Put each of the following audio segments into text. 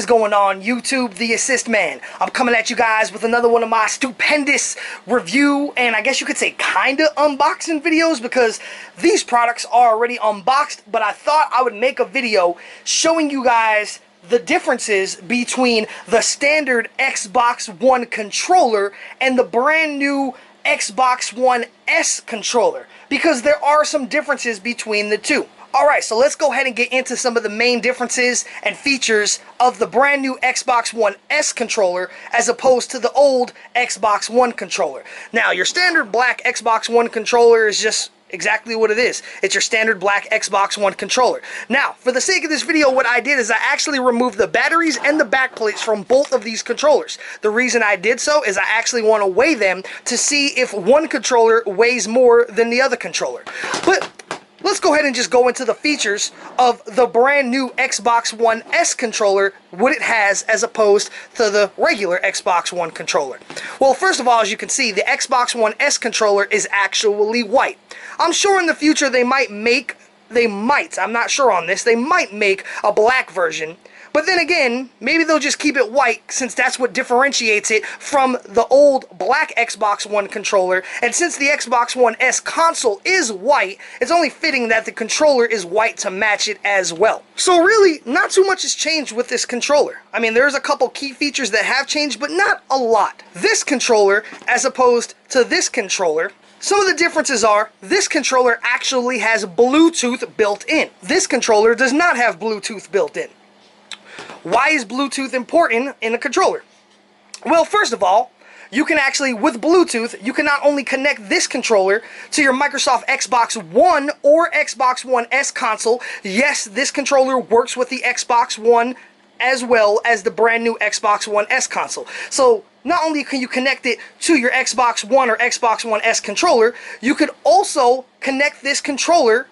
going on, YouTube? The Assist Man. I'm coming at you guys with another one of my stupendous review, and I guess you could say kinda unboxing videos, because these products are already unboxed, but I thought I would make a video showing you guys the differences between the standard Xbox One controller and the brand new Xbox One S controller, because there are some differences between the two. Alright, so let's go ahead and get into some of the main differences and features of the brand new Xbox One S controller as opposed to the old Xbox One controller. Now, your standard black Xbox One controller is just exactly what it is. It's your standard black Xbox One controller. Now, for the sake of this video, what I did is I actually removed the batteries and the back plates from both of these controllers. The reason I did so is I actually want to weigh them to see if one controller weighs more than the other controller. But let's go ahead and just go into the features of the brand new Xbox One S controller, what it has as opposed to the regular Xbox One controller. Well, first of all, as you can see, the Xbox One S controller is actually white. I'm sure in the future I'm not sure on this, they might make a black version. But then again, maybe they'll just keep it white, since that's what differentiates it from the old black Xbox One controller. And since the Xbox One S console is white, it's only fitting that the controller is white to match it as well. So really, not too much has changed with this controller. I mean, there's a couple key features that have changed, but not a lot. This controller, as opposed to this controller, some of the differences are, this controller actually has Bluetooth built in. This controller does not have Bluetooth built in. Why is Bluetooth important in a controller? Well, first of all, you can actually, with Bluetooth, you can not only connect this controller to your Microsoft Xbox One or Xbox One S console. Yes, this controller works with the Xbox One as well as the brand new Xbox One S console. So not only can you connect it to your Xbox One or Xbox One S controller, you could also connect this controller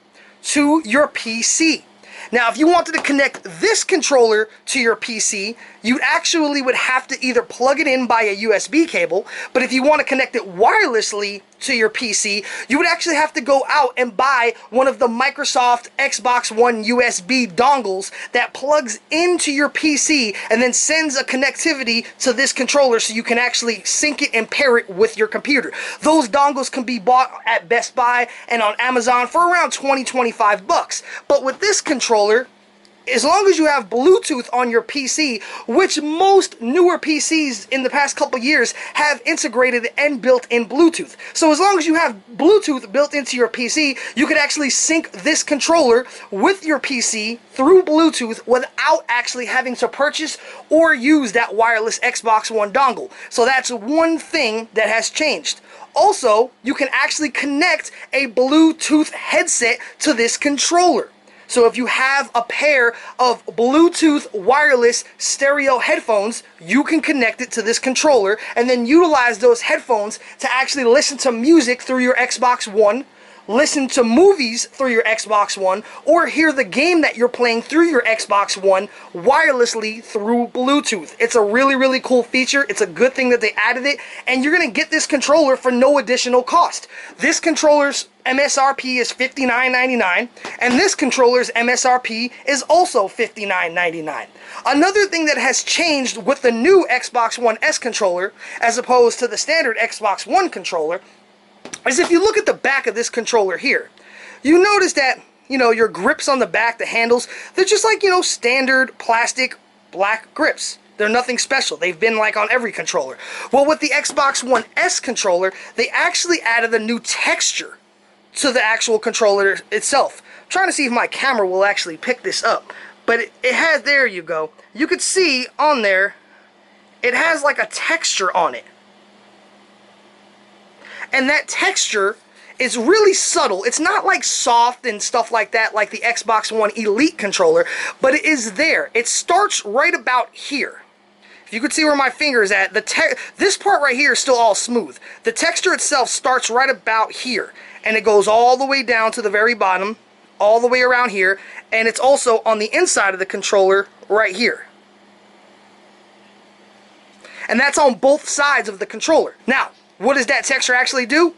to your PC. Now, if you wanted to connect this controller to your PC, you actually would have to either plug it in by a USB cable, but if you want to connect it wirelessly to your PC, you would actually have to go out and buy one of the Microsoft Xbox One USB dongles that plugs into your PC and then sends a connectivity to this controller so you can actually sync it and pair it with your computer. Those dongles can be bought at Best Buy and on Amazon for around $20-25 bucks. But with this controller, as long as you have Bluetooth on your PC, which most newer PCs in the past couple years have integrated and built in Bluetooth. So as long as you have Bluetooth built into your PC, you could actually sync this controller with your PC through Bluetooth without actually having to purchase or use that wireless Xbox One dongle. So that's one thing that has changed. Also, you can actually connect a Bluetooth headset to this controller. So if you have a pair of Bluetooth wireless stereo headphones, you can connect it to this controller and then utilize those headphones to actually listen to music through your Xbox One, listen to movies through your Xbox One, or hear the game that you're playing through your Xbox One wirelessly through Bluetooth. It's a really, really cool feature. It's a good thing that they added it, and you're going to get this controller for no additional cost. This controller's MSRP is $59.99, and this controller's MSRP is also $59.99. Another thing that has changed with the new Xbox One S controller, as opposed to the standard Xbox One controller, is if you look at the back of this controller here, you notice that, your grips on the back, the handles, they're just like, standard plastic black grips. They're nothing special. They've been like on every controller. Well, with the Xbox One S controller, they actually added a new texture to the actual controller itself. I'm trying to see if my camera will actually pick this up, but it has, there you go. You could see on there, it has like a texture on it. And that texture is really subtle. It's not like soft and stuff like that like the Xbox One Elite controller, but it is there. It starts right about here. If you could see where my finger is at, this part right here is still all smooth. The texture itself starts right about here, and it goes all the way down to the very bottom, all the way around here, and it's also on the inside of the controller right here. And that's on both sides of the controller. Now, what does that texture actually do?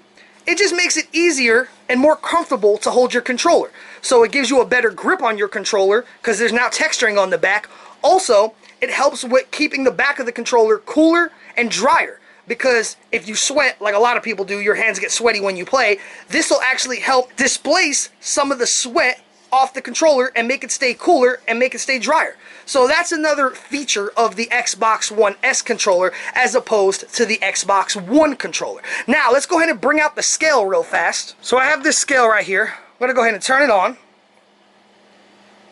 It just makes it easier and more comfortable to hold your controller. So it gives you a better grip on your controller because there's now texturing on the back. Also, it helps with keeping the back of the controller cooler and drier. Because if you sweat, like a lot of people do, your hands get sweaty when you play, this will actually help displace some of the sweat off the controller and make it stay cooler and make it stay drier. So that's another feature of the Xbox One S controller as opposed to the Xbox One controller. Now let's go ahead and bring out the scale real fast. So I have this scale right here. I'm going to go ahead and turn it on.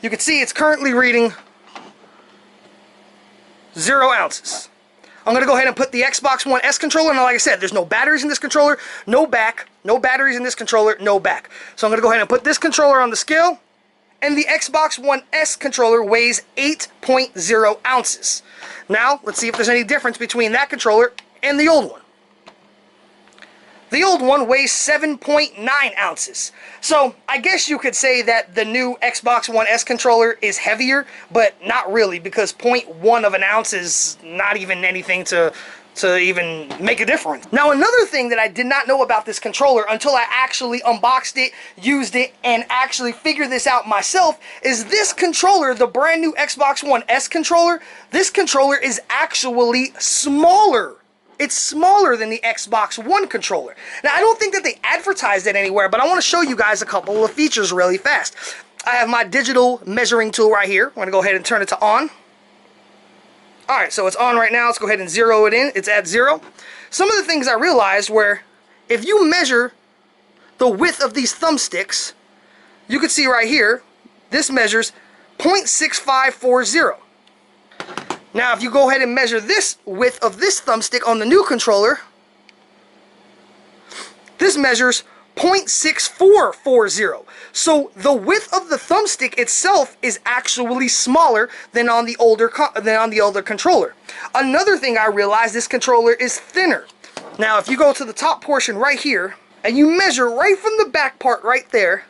You can see it's currently reading 0 ounces. I'm going to go ahead and put the Xbox One S controller, and like I said, there's no batteries in this controller, no back, no batteries in this controller, no back. So I'm going to go ahead and put this controller on the scale, and the Xbox One S controller weighs 8.0 ounces. Now, let's see if there's any difference between that controller and the old one. The old one weighs 7.9 ounces. So, I guess you could say that the new Xbox One S controller is heavier, but not really, because 0.1 of an ounce is not even anything to even make a difference. Now, another thing that I did not know about this controller until I actually unboxed it, used it, and actually figured this out myself is this controller, the brand new Xbox One S controller, this controller is actually smaller. It's smaller than the Xbox One controller. Now, I don't think that they advertised it anywhere, but I want to show you guys a couple of features really fast. I have my digital measuring tool right here. I'm going to go ahead and turn it to on. Alright, so it's on right now. Let's go ahead and zero it in. It's at 0. Some of the things I realized were, if you measure the width of these thumbsticks, you can see right here, this measures 0.6540. Now, if you go ahead and measure this width of this thumbstick on the new controller, this measures 0.6440. So the width of the thumbstick itself is actually smaller than on the older controller. Another thing I realized, this controller is thinner. Now, if you go to the top portion right here and you measure right from the back part right there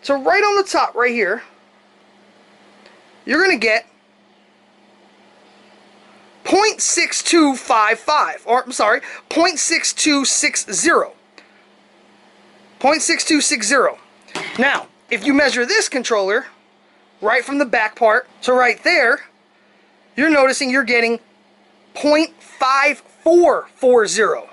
to right on the top right here, you're going to get 0.6255, or I'm sorry, 0.6260. 0.6260. Now, if you measure this controller right from the back part to right there, you're noticing you're getting 0.5440.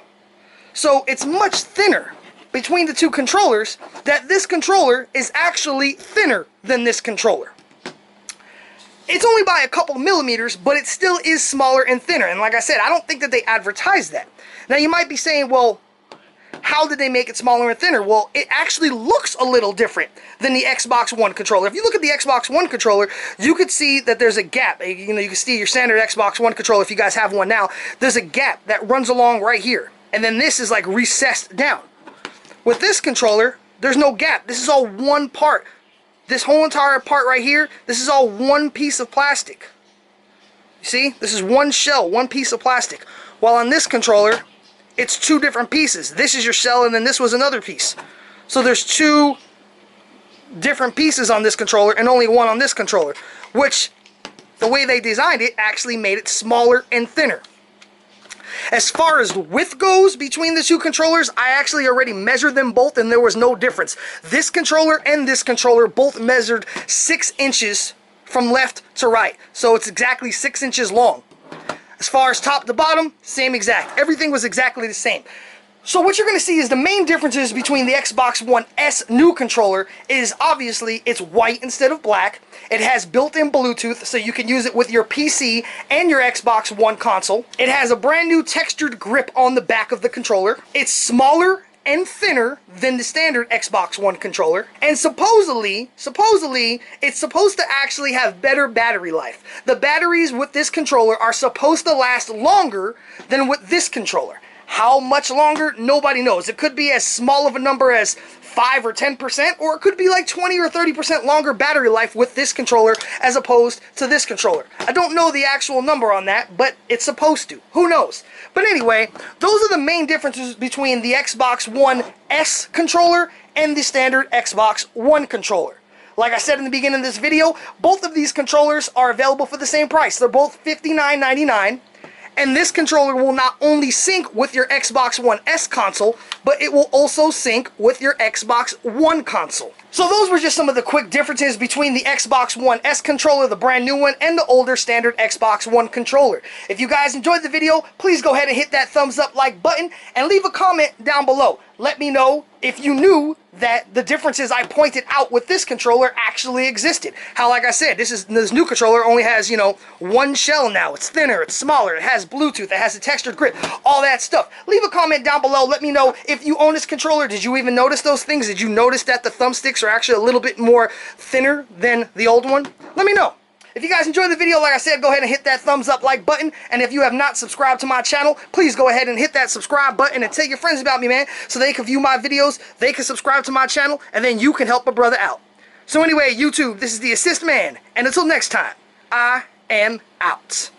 So it's much thinner between the two controllers, that this controller is actually thinner than this controller. It's only by a couple millimeters, but it still is smaller and thinner. And like I said, I don't think that they advertised that. Now you might be saying, well, how did they make it smaller and thinner? Well, it actually looks a little different than the Xbox One controller. If you look at the Xbox One controller, you could see that there's a gap. You know, you can see your standard Xbox One controller, if you guys have one now, there's a gap that runs along right here. And then this is like recessed down. With this controller, there's no gap. This is all one part. This whole entire part right here, this is all one piece of plastic. You see? This is one shell, one piece of plastic. While on this controller, it's two different pieces. This is your shell, and then this was another piece. So there's two different pieces on this controller and only one on this controller, which the way they designed it actually made it smaller and thinner. As far as width goes between the two controllers, I actually already measured them both and there was no difference. This controller and this controller both measured 6 inches from left to right. So it's exactly 6 inches long. As far as top to bottom, same exact. Everything was exactly the same. So what you're going to see is the main differences between the Xbox One S new controller is obviously it's white instead of black. It has built-in Bluetooth, so you can use it with your PC and your Xbox One console. It has a brand new textured grip on the back of the controller. It's smaller and thinner than the standard Xbox One controller. And supposedly, it's supposed to actually have better battery life. The batteries with this controller are supposed to last longer than with this controller. How much longer? Nobody knows. It could be as small of a number as 5 or 10%, or it could be like 20 or 30% longer battery life with this controller as opposed to this controller. I don't know the actual number on that, but it's supposed to. Who knows? But anyway, those are the main differences between the Xbox One S controller and the standard Xbox One controller. Like I said in the beginning of this video, both of these controllers are available for the same price. They're both $59.99. And this controller will not only sync with your Xbox One S console, but it will also sync with your Xbox One console. So those were just some of the quick differences between the Xbox One S controller, the brand new one, and the older standard Xbox One controller. If you guys enjoyed the video, please go ahead and hit that thumbs up like button and leave a comment down below. Let me know if you knew that the differences I pointed out with this controller actually existed. How, like I said, this new controller only has, you know, one shell now. It's thinner, it's smaller, it has Bluetooth, it has a textured grip, all that stuff. Leave a comment down below. Let me know if you own this controller. Did you even notice those things? Did you notice that the thumbsticks are actually a little bit more thinner than the old one? Let me know. If you guys enjoyed the video, like I said, go ahead and hit that thumbs up like button. And if you have not subscribed to my channel, please go ahead and hit that subscribe button and tell your friends about me, man, so they can view my videos, they can subscribe to my channel, and then you can help a brother out. So anyway, YouTube, this is the Assist Man, and until next time, I am out.